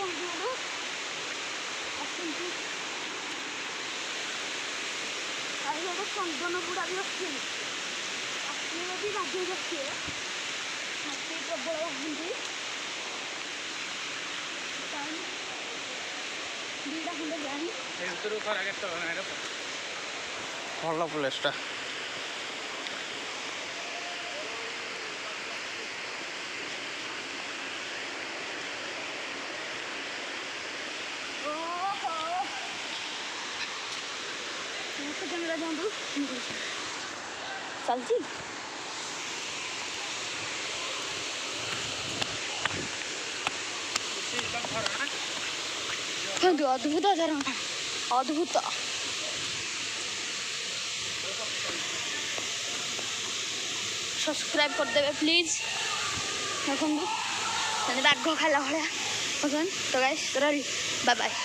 ପହଞ୍ଚିଗଲୁ ଆସନ୍ତୁ ଆଉ ଗୋଟେ ଚନ୍ଦନ ବୁଡ଼ା ବି ଅଛି ଆସିଲେ ବି ଗାଧୋଇ ଆସିବେ ହାତୀ ପ୍ରବଳ ବାହାନ୍ତି ଦୁଇଟା ଖଣ୍ଡେ ଜାଣି ଭଲ ପ୍ଲେସ୍ଟା कैमरा जाऊँ चलती अद्भुत झरणा अद्भुत सब्सक्राइब करदेवे प्लीज देखो बाघ खाला भाया तो गाइस बाय बाय।